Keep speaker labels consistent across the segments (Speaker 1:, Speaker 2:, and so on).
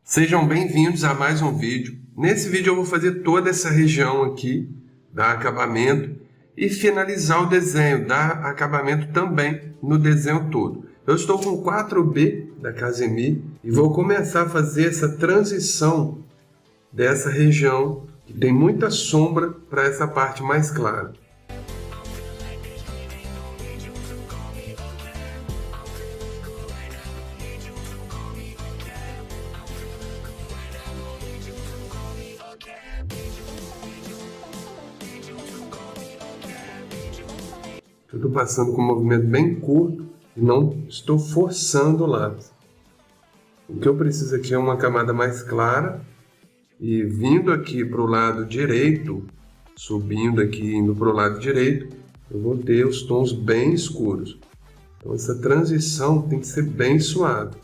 Speaker 1: Sejam bem-vindos a mais um vídeo. Nesse vídeo eu vou fazer toda essa região aqui, dar acabamento e finalizar o desenho, dar acabamento também no desenho todo. Eu estou com 4B da Casemir e vou começar a fazer essa transição dessa região que tem muita sombra para essa parte mais clara. Tudo passando com um movimento bem curto e não estou forçando o lápis. O que eu preciso aqui é uma camada mais clara e vindo aqui para o lado direito, subindo aqui indo para o lado direito, eu vou ter os tons bem escuros. Então essa transição tem que ser bem suave.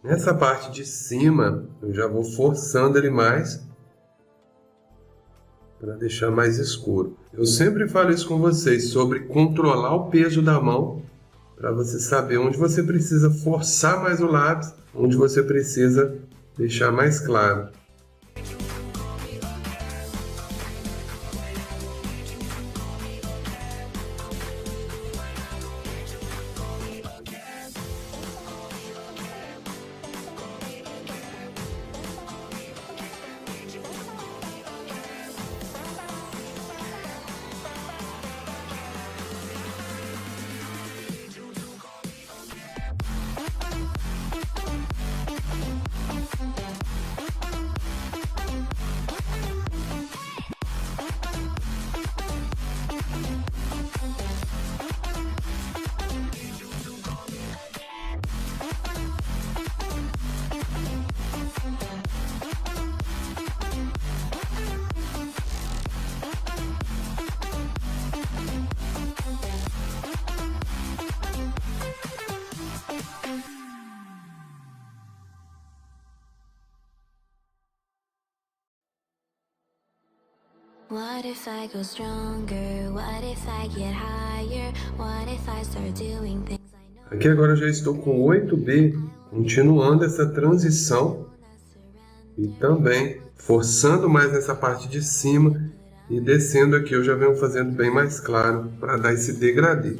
Speaker 1: Nessa parte de cima, eu já vou forçando ele mais para deixar mais escuro. Eu sempre falo isso com vocês sobre controlar o peso da mão para você saber onde você precisa forçar mais o lápis, onde você precisa deixar mais claro.
Speaker 2: What if I go stronger? What if I get higher? What if I start doing things I know?
Speaker 1: Aqui agora eu já estou com 8B, continuando essa transição e também forçando mais nessa parte de cima e descendo aqui eu já venho fazendo bem mais claro para dar esse degradê.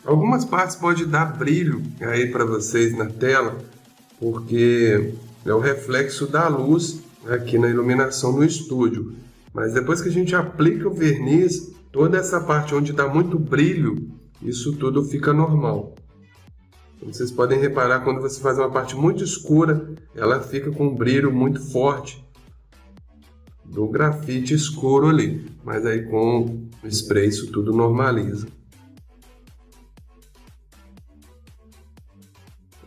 Speaker 1: Algumas partes pode dar brilho aí para vocês na tela, porque é o reflexo da luz aqui na iluminação no estúdio. Mas depois que a gente aplica o verniz, toda essa parte onde dá muito brilho, isso tudo fica normal. Então, vocês podem reparar quando você faz uma parte muito escura, ela fica com um brilho muito forte do grafite escuro ali. Mas aí com o spray isso tudo normaliza.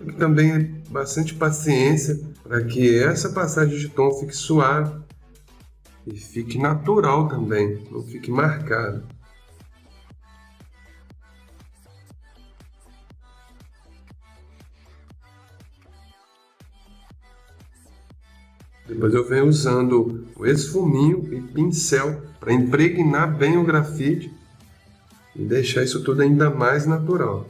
Speaker 1: Aqui também é bastante paciência para que essa passagem de tom fique suave e fique natural também, não fique marcada. Depois eu venho usando o esfuminho e pincel para impregnar bem o grafite e deixar isso tudo ainda mais natural.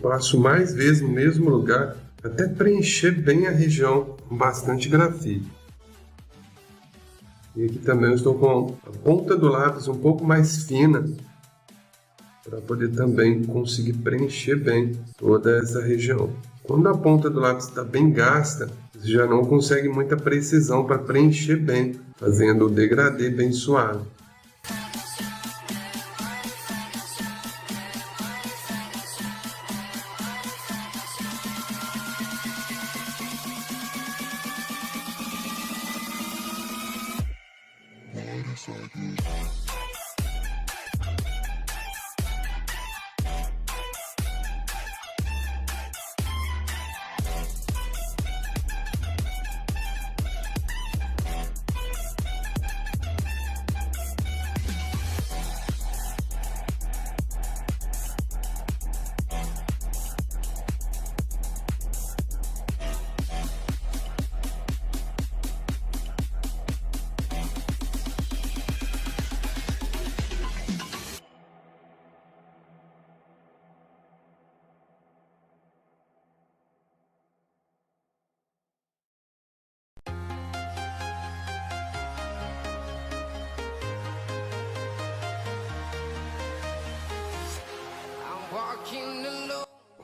Speaker 1: Passo mais vezes no mesmo lugar até preencher bem a região com bastante grafite. E aqui também eu estou com a ponta do lápis um pouco mais fina para poder também conseguir preencher bem toda essa região. Quando a ponta do lápis está bem gasta, você já não consegue muita precisão para preencher bem, fazendo o degradê bem suave.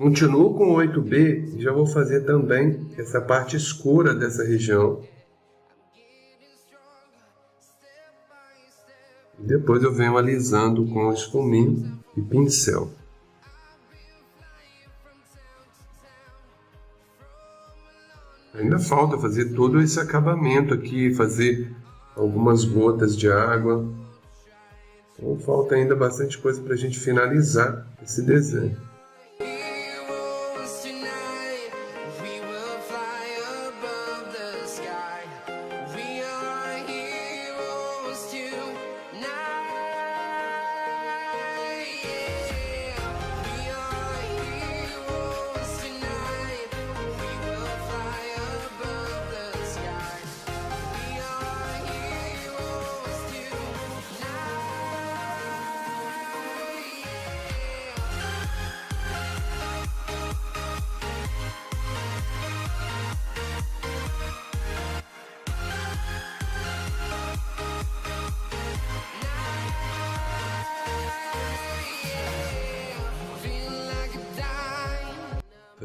Speaker 1: Continuo com o 8B e já vou fazer também essa parte escura dessa região. E depois eu venho alisando com esfuminho e pincel. Ainda falta fazer todo esse acabamento aqui, fazer algumas gotas de água. Então falta ainda bastante coisa para a gente finalizar esse desenho.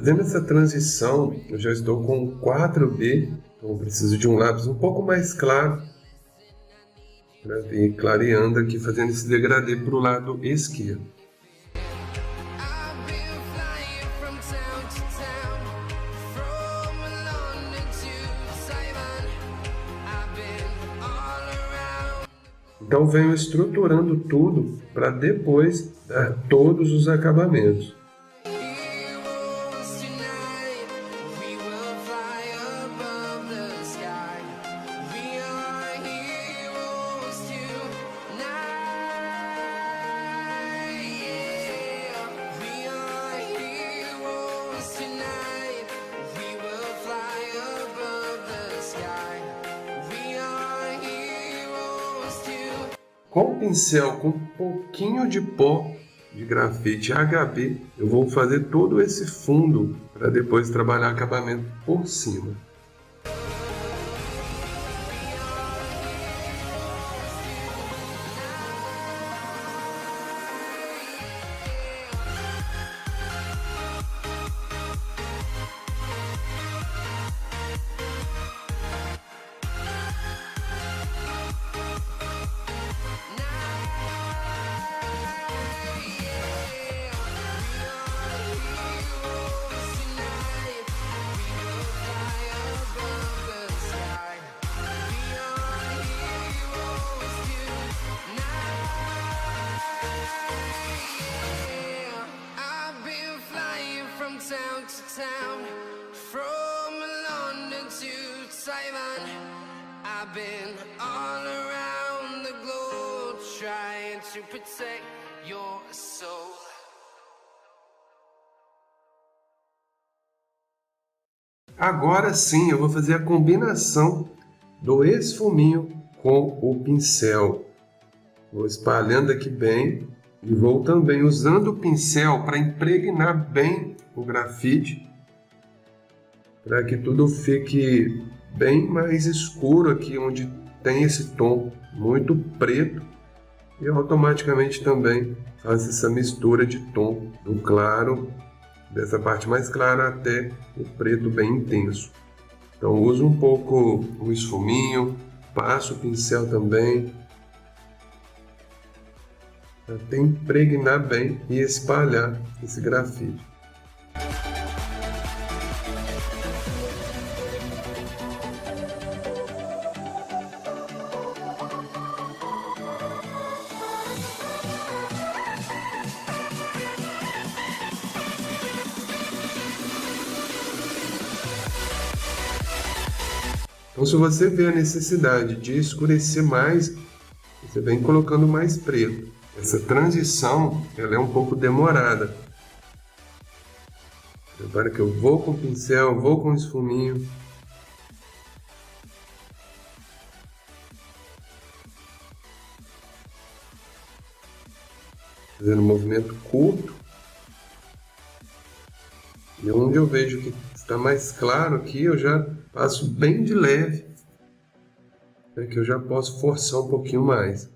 Speaker 1: Fazendo essa transição, eu já estou com 4B, então eu preciso de um lápis um pouco mais claro para vir clareando aqui, fazendo esse degradê para o lado esquerdo. Então venho estruturando tudo para depois dar todos os acabamentos. Com o pincel com um pouquinho de pó de grafite HB, eu vou fazer todo esse fundo para depois trabalhar acabamento por cima. I've been all around the globe trying to protect your soul. Agora sim eu vou fazer a combinação do esfuminho com o pincel. Vou espalhando aqui bem e vou também usando o pincel para impregnar bem o grafite, para que tudo fique bem mais escuro aqui, onde tem esse tom muito preto. e automaticamente também faz essa mistura de tom do claro, dessa parte mais clara até o preto bem intenso. Então uso um pouco o esfuminho, passo o pincel também, até impregnar bem e espalhar esse grafite. Então, se você vê a necessidade de escurecer mais, você vem colocando mais preto. Essa transição, ela é um pouco demorada. Repara que eu vou com o pincel, vou com o esfuminho. Fazendo um movimento curto. E onde eu vejo que está mais claro aqui, eu já passo bem de leve, que eu já posso forçar um pouquinho mais.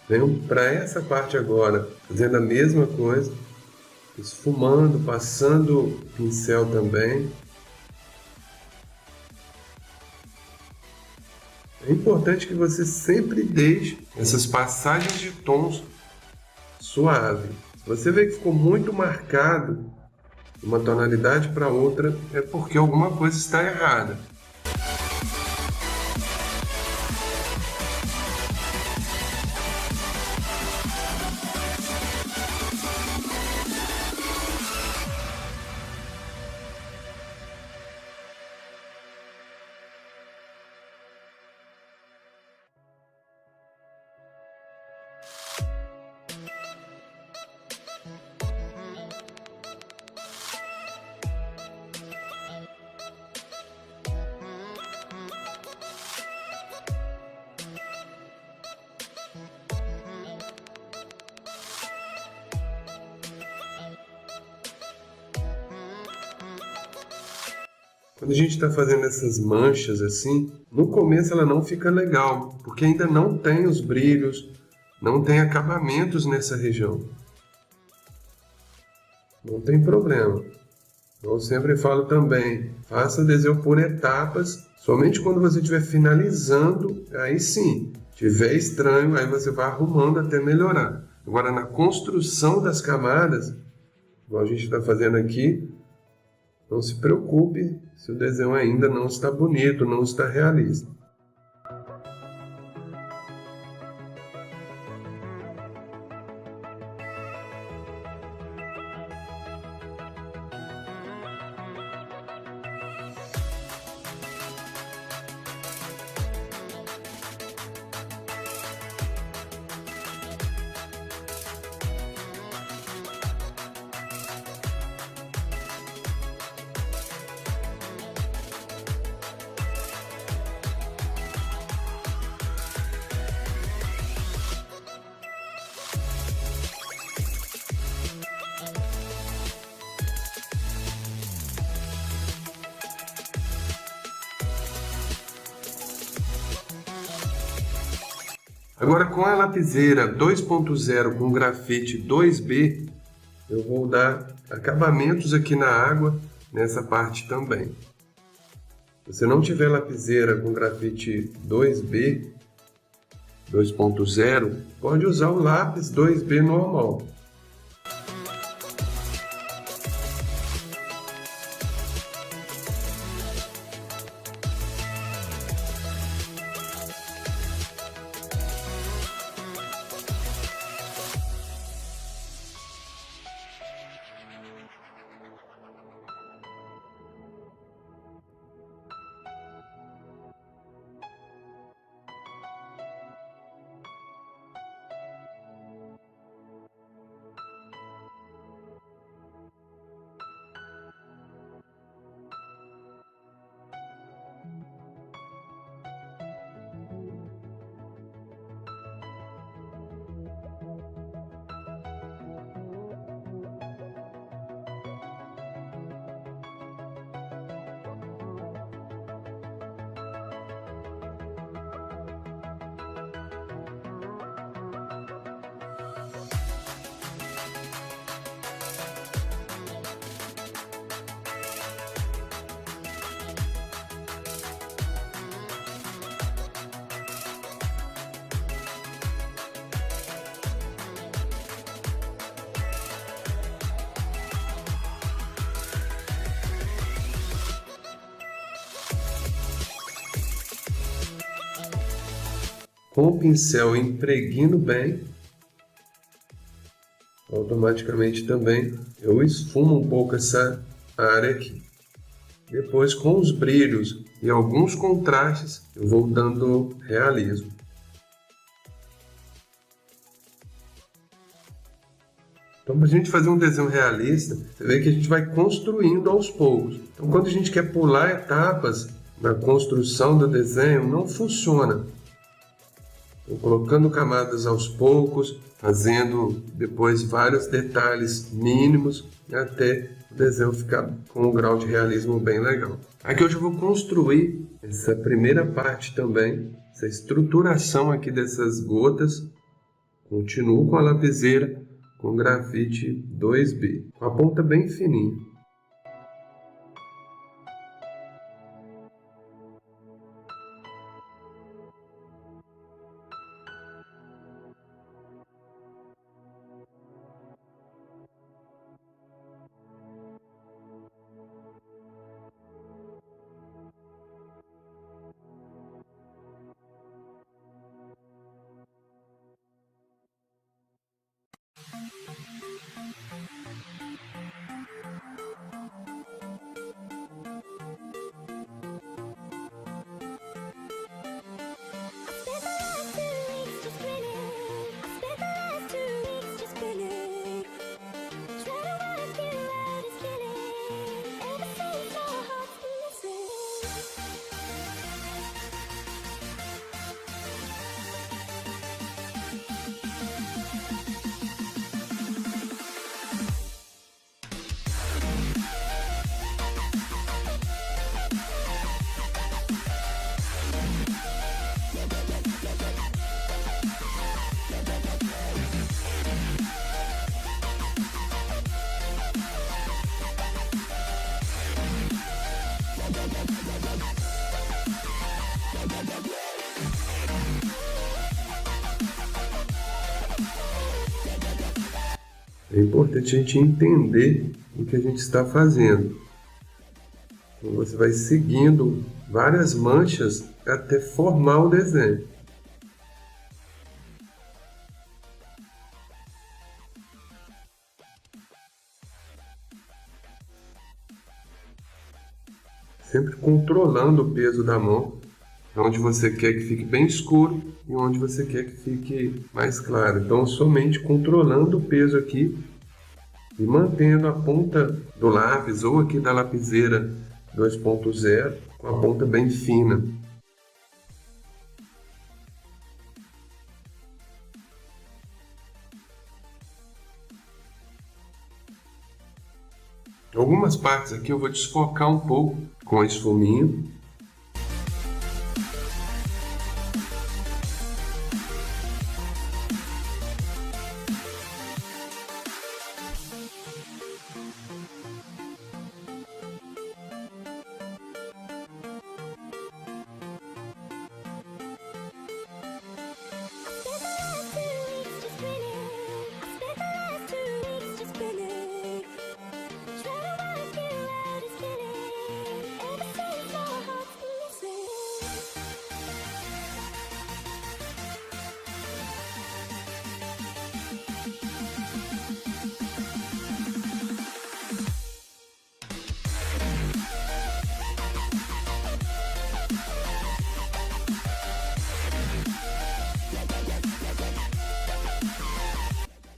Speaker 1: Venho para essa parte agora, fazendo a mesma coisa, esfumando, passando o pincel também. É importante que você sempre deixe essas passagens de tons suaves. Se você vê que ficou muito marcado de uma tonalidade para outra, é porque alguma coisa está errada. Quando a gente está fazendo essas manchas assim, no começo ela não fica legal, porque ainda não tem os brilhos, não tem acabamentos nessa região. Não tem problema. Eu sempre falo também, faça o desenho por etapas, somente quando você estiver finalizando, aí sim, tiver estranho, aí você vai arrumando até melhorar. Agora na construção das camadas, igual a gente está fazendo aqui, não se preocupe se o desenho ainda não está bonito, não está realista. Agora com a lapiseira 2.0 com grafite 2B, eu vou dar acabamentos aqui na água, nessa parte também. Se você não tiver lapiseira com grafite 2B, 2.0, pode usar o lápis 2B normal. com o pincel impregno bem, automaticamente também eu esfumo um pouco essa área aqui. Depois, com os brilhos e alguns contrastes, eu vou dando realismo. Então, para a gente fazer um desenho realista, você vê que a gente vai construindo aos poucos. Então, quando a gente quer pular etapas na construção do desenho, não funciona. Estou colocando camadas aos poucos, fazendo depois vários detalhes mínimos, até o desenho ficar com um grau de realismo bem legal. Aqui hoje eu vou construir essa primeira parte também, essa estruturação aqui dessas gotas. Continuo com a lapiseira com grafite 2B, com a ponta bem fininha. É importante a gente entender o que a gente está fazendo. Então você vai seguindo várias manchas até formar o desenho. Sempre controlando o peso da mão, onde você quer que fique bem escuro e onde você quer que fique mais claro. Então, somente controlando o peso aqui e mantendo a ponta do lápis ou aqui da lapiseira 2.0 com a ponta bem fina. Algumas partes aqui eu vou desfocar um pouco com a esfuminha.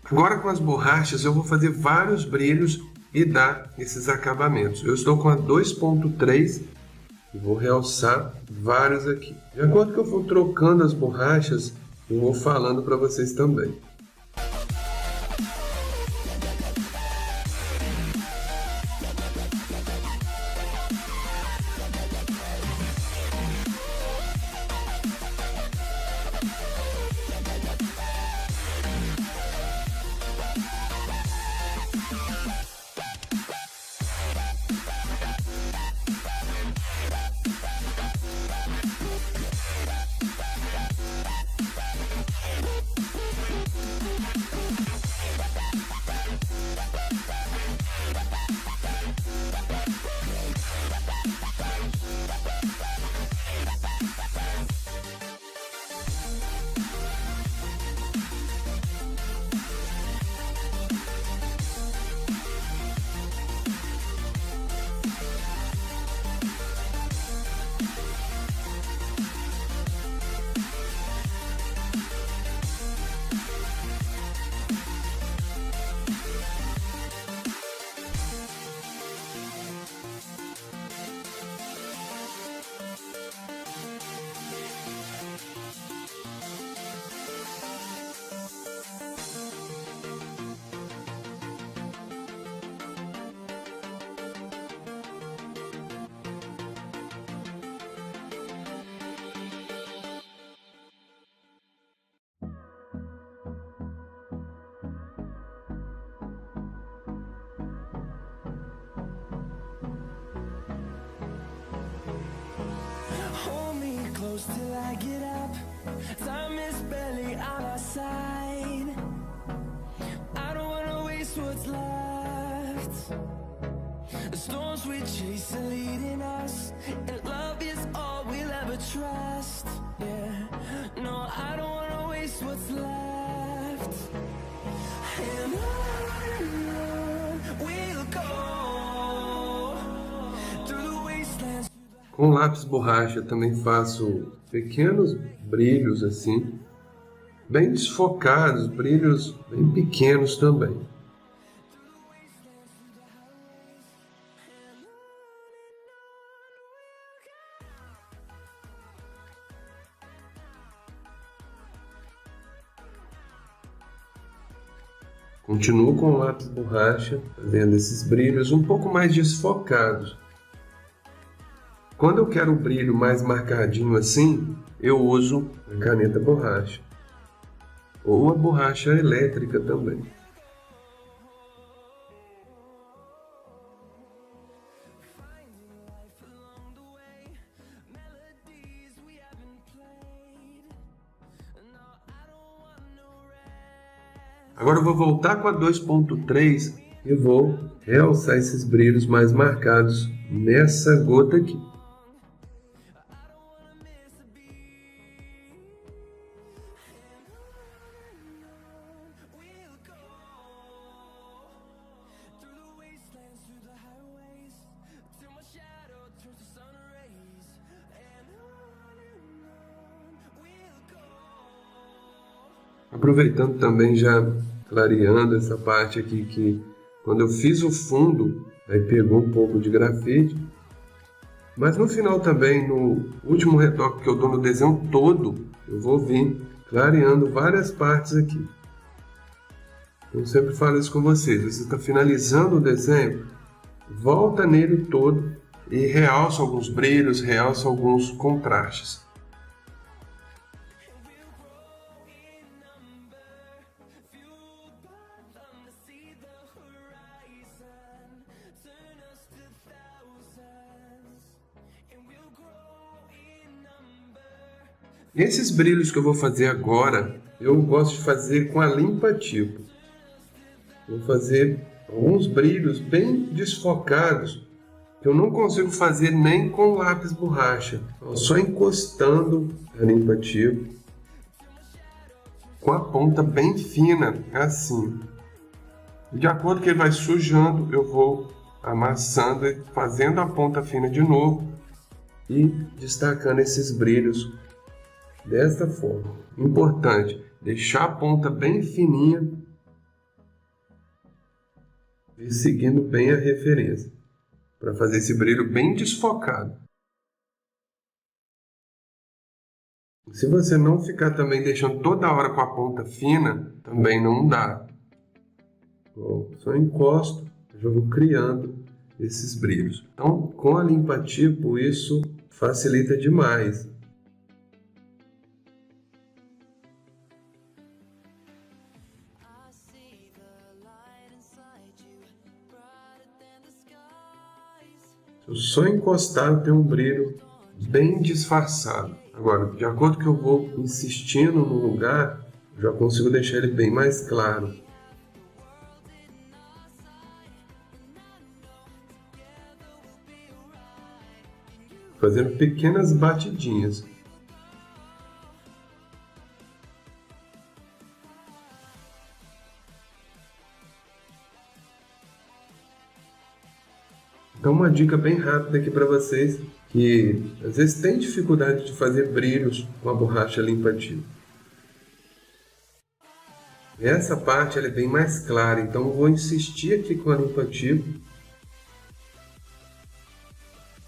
Speaker 1: Agora com as borrachas eu vou fazer vários brilhos e dar esses acabamentos. Eu estou com a 2.3 e vou realçar vários aqui. De acordo que eu for trocando as borrachas, eu vou falando para vocês também.
Speaker 3: close till I get up. Time is barely on our side. I don't wanna waste what's left. The storms we chase are leading us, and love is all we'll ever trust. Yeah, no, I don't wanna waste what's left. And on we'll go through the wastelands.
Speaker 1: Com lápis borracha também faço pequenos brilhos assim, bem desfocados, brilhos bem pequenos também. Continuo com o lápis borracha, fazendo esses brilhos um pouco mais desfocados. Quando eu quero o brilho mais marcadinho assim, eu uso a caneta borracha. Ou a borracha elétrica também. Agora eu vou voltar com a 2.3 e vou realçar esses brilhos mais marcados nessa gota aqui. Aproveitando também já clareando essa parte aqui que quando eu fiz o fundo, aí pegou um pouco de grafite. Mas no final também, no último retoque que eu dou no desenho todo, eu vou vir clareando várias partes aqui. Eu sempre falo isso com vocês, você está finalizando o desenho, volta nele todo e realça alguns brilhos, realça alguns contrastes. Esses brilhos que eu vou fazer agora, eu gosto de fazer com a limpa tipo. Vou fazer alguns brilhos bem desfocados, que eu não consigo fazer nem com lápis borracha. Só encostando a limpa tipo, com a ponta bem fina, assim. De acordo que ele vai sujando, eu vou amassando e fazendo a ponta fina de novo e destacando esses brilhos desta forma. Importante, deixar a ponta bem fininha e seguindo bem a referência, para fazer esse brilho bem desfocado. Se você não ficar também deixando toda hora com a ponta fina, também não dá. Bom, só encosto, já vou criando esses brilhos. Então, com a limpa tipo, isso facilita demais. Se eu só encostar, eu tenho um brilho bem disfarçado. Agora, de acordo que eu vou insistindo no lugar, já consigo deixar ele bem mais claro. Fazendo pequenas batidinhas. Então, uma dica bem rápida aqui para vocês, que às vezes tem dificuldade de fazer brilhos com a borracha limpa tipo. Essa parte ela é bem mais clara, então eu vou insistir aqui com a limpa tipo,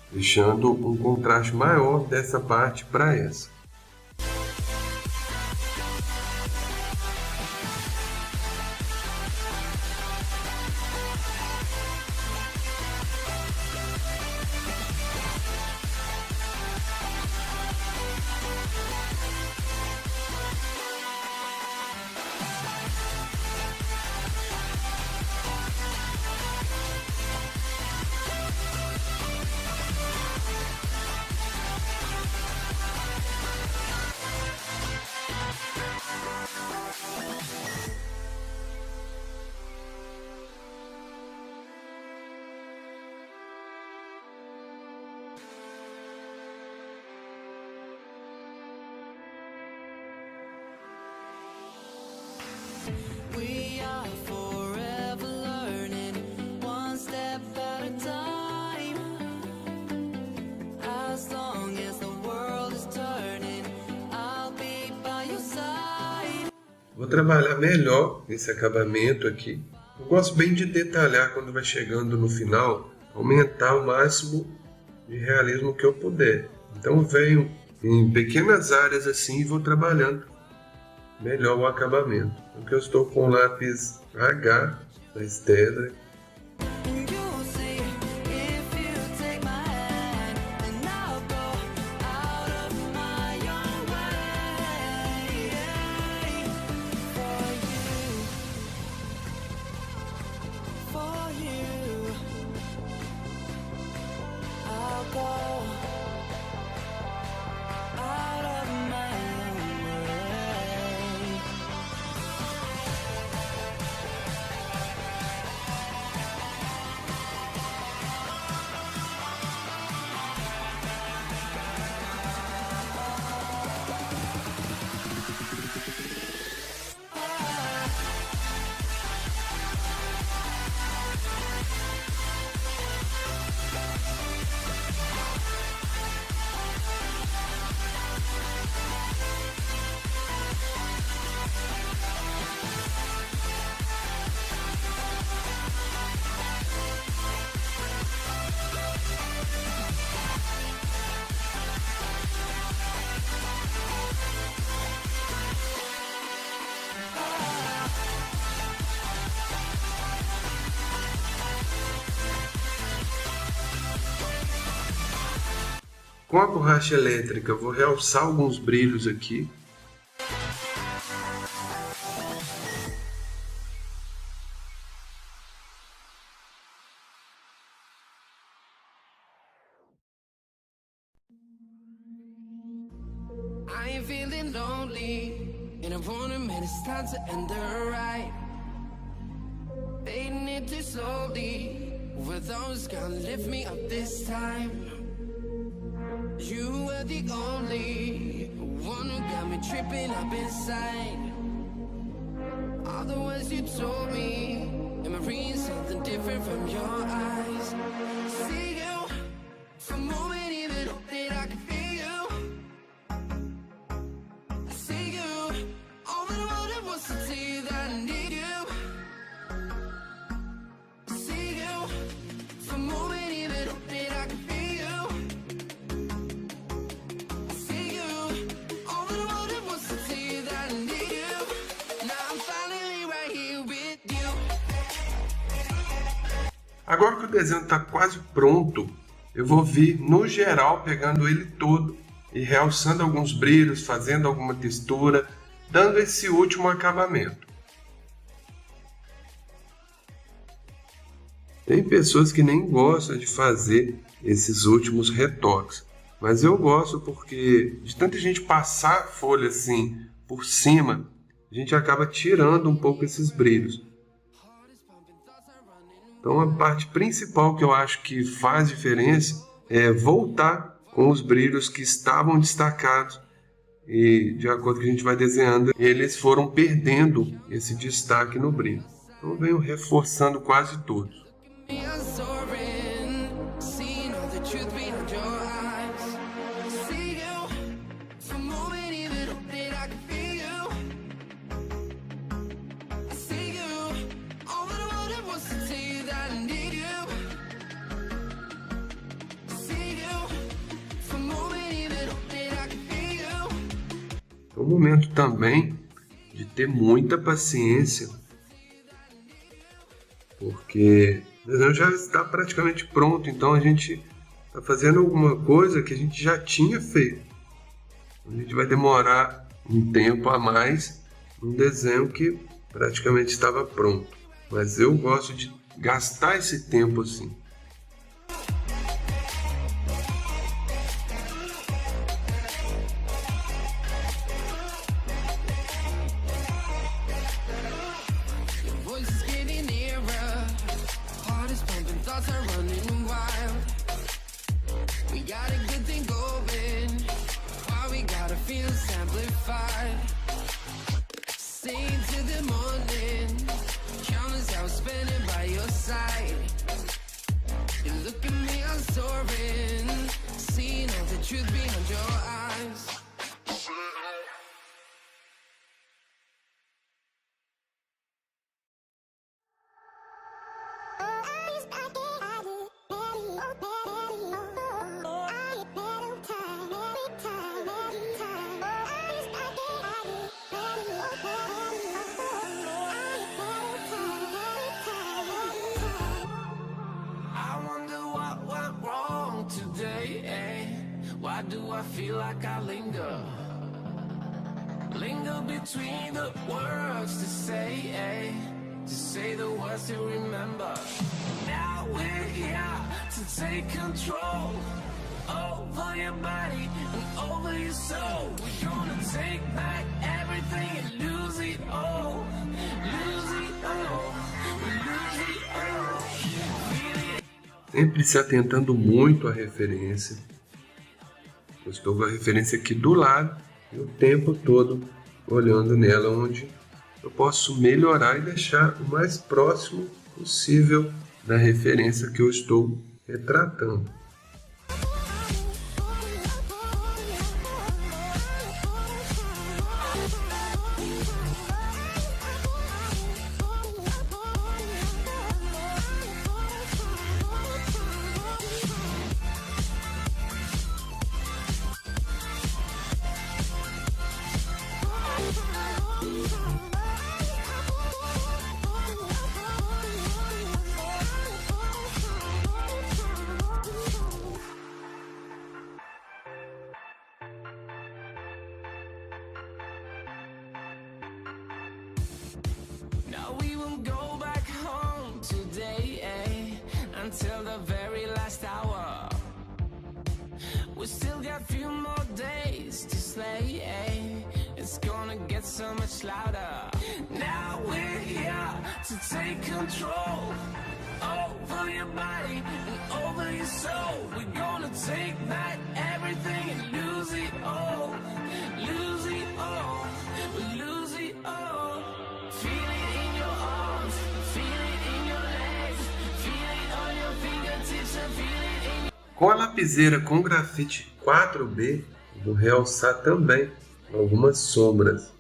Speaker 1: deixando um contraste maior dessa parte para essa.
Speaker 3: our time. As long as the world is turning, I'll be by your side.
Speaker 1: Vou trabalhar melhor esse acabamento aqui. Eu gosto bem de detalhar quando vai chegando no final, aumentar o máximo de realismo que eu puder. Então eu venho em pequenas áreas assim e vou trabalhando melhor o acabamento. Aqui eu estou com o lápis H da Staedtler.
Speaker 3: And you'll see if you take my hand, and I'll go out of my own way for you. I'll go out of my own way.
Speaker 1: Com a borracha elétrica, eu vou realçar alguns brilhos aqui.
Speaker 3: I ain't feeling lonely, and I wanna admit it's time to end the ride. Fading it too slowly, were those gonna lift me up this time? You were the only one who got me tripping up inside. All the words you told me, am I reading something different from your eyes? See you, for a moment even that I can feel you. I see you, all that I wanted was to tell you that I need you. I see you, for a moment even that I can feel you. I see you, all that I wanted was to tell you that I need you. Now I'm finally right here with you.
Speaker 1: Agora que o desenho está quase pronto, eu vou vir no geral pegando ele todo e realçando alguns brilhos, fazendo alguma textura, dando esse último acabamento. Tem pessoas que nem gostam de fazer esses últimos retoques, mas eu gosto porque de tanta gente passar a folha assim por cima, a gente acaba tirando um pouco esses brilhos. Então a parte principal que eu acho que faz diferença é voltar com os brilhos que estavam destacados e de acordo com que a gente vai desenhando, eles foram perdendo esse destaque no brilho. Então eu venho reforçando quase todos.
Speaker 3: Me I'm soaring, seeing all the truth behind your eyes. See you, for a moment even that I can feel you. I see you, all that I wanted was to tell you that I need you. I see you, for a moment even that I can feel you.
Speaker 1: É um momento também de ter muita paciência, porque o desenho já está praticamente pronto, então a gente está fazendo alguma coisa que a gente já tinha feito. A gente vai demorar um tempo a mais num desenho que praticamente estava pronto. Mas eu gosto de gastar esse tempo assim.
Speaker 3: Your voice is getting nearer, heart is pumping, thoughts are running wild. We got a good thing going, why we gotta feel amplified. Sing to the morning, countless hours spending by your side. You look at me, I'm soaring, seeing all the truth behind your eyes. Why do I feel like I linger between the words to say the words to remember. Now we're here to take control over your body and over your soul. We're gonna take back everything and lose it all, lose it all, lose it all.
Speaker 1: Sempre se atentando muito à referência. Eu estou com a referência aqui do lado e o tempo todo olhando nela, onde eu posso melhorar e deixar o mais próximo possível da referência que eu estou retratando.
Speaker 3: Now we won't go back home today, until the very last hour. We still got a few more days to slay, it's gonna get so much louder. Now we're here to take control over your body and over your soul. We're gonna take back everything and lose it all, lose it all, lose it all. Feel it in your arms, feel it in your legs, feel it on your fingertips and feel it in your...
Speaker 1: Com a lapiseira com grafite 4B, vou realçar também algumas sombras.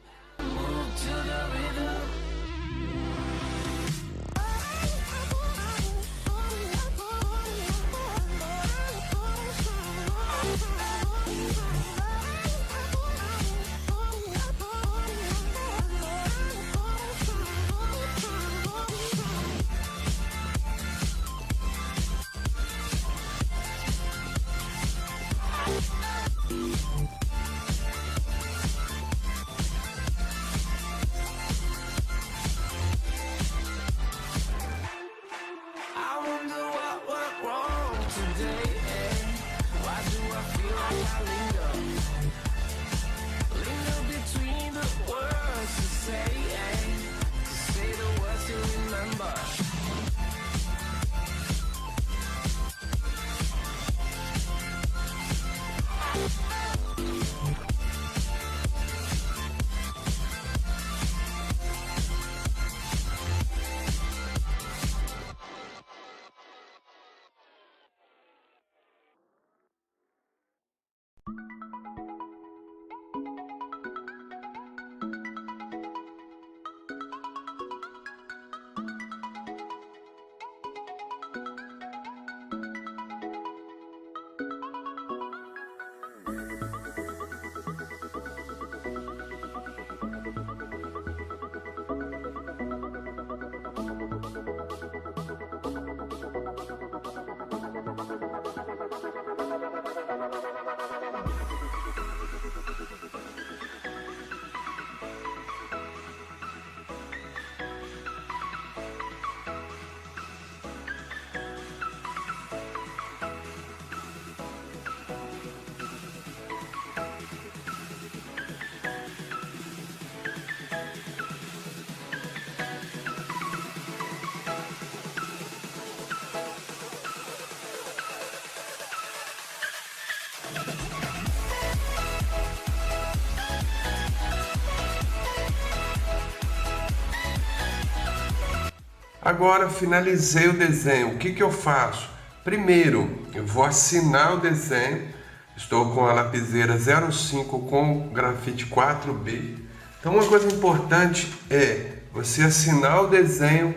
Speaker 1: Agora finalizei o desenho, o que eu faço? Primeiro, eu vou assinar o desenho. Estou com a lapiseira 05 com grafite 4B. Então uma coisa importante é você assinar o desenho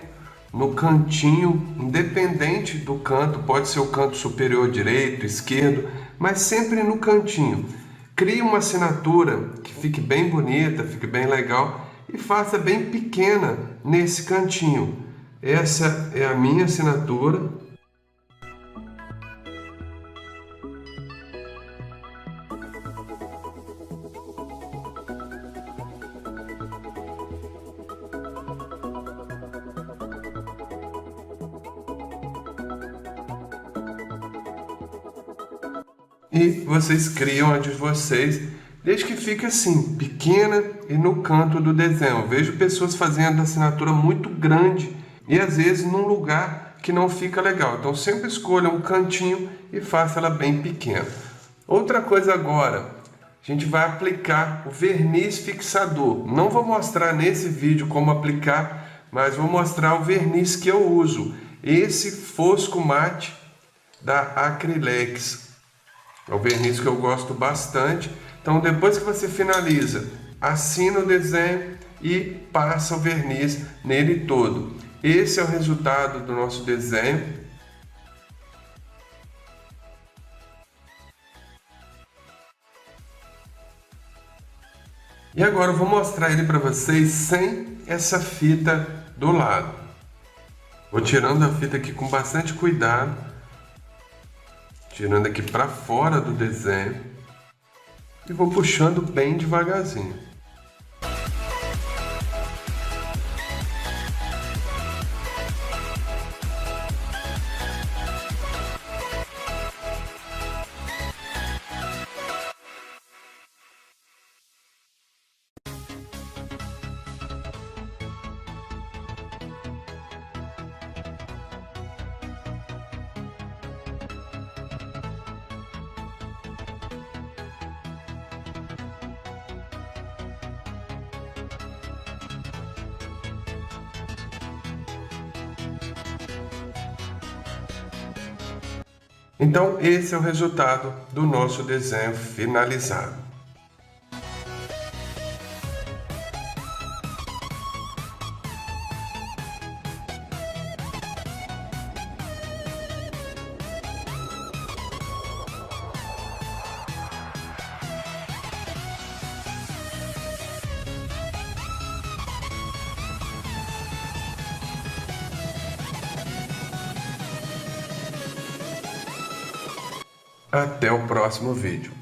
Speaker 1: no cantinho, independente do canto, pode ser o canto superior direito, esquerdo, mas sempre no cantinho. Crie uma assinatura que fique bem bonita, fique bem legal e faça bem pequena nesse cantinho. Essa é a minha assinatura. E vocês criam a de vocês, desde que fique assim, pequena e no canto do desenho. Eu vejo pessoas fazendo assinatura muito grande e às vezes num lugar que não fica legal. Então sempre escolha um cantinho e faça ela bem pequena. Outra coisa agora, a gente vai aplicar o verniz fixador. Não vou mostrar nesse vídeo como aplicar, mas vou mostrar o verniz que eu uso. Esse Fosco Mate da Acrylex. É o verniz que eu gosto bastante. Então depois que você finaliza, assina o desenho e passa o verniz nele todo. Esse é o resultado do nosso desenho. E agora eu vou mostrar ele para vocês sem essa fita do lado. Vou tirando a fita aqui com bastante cuidado. Tirando aqui para fora do desenho e vou puxando bem devagarzinho. Então, esse é o resultado do nosso desenho finalizado. Até o próximo vídeo.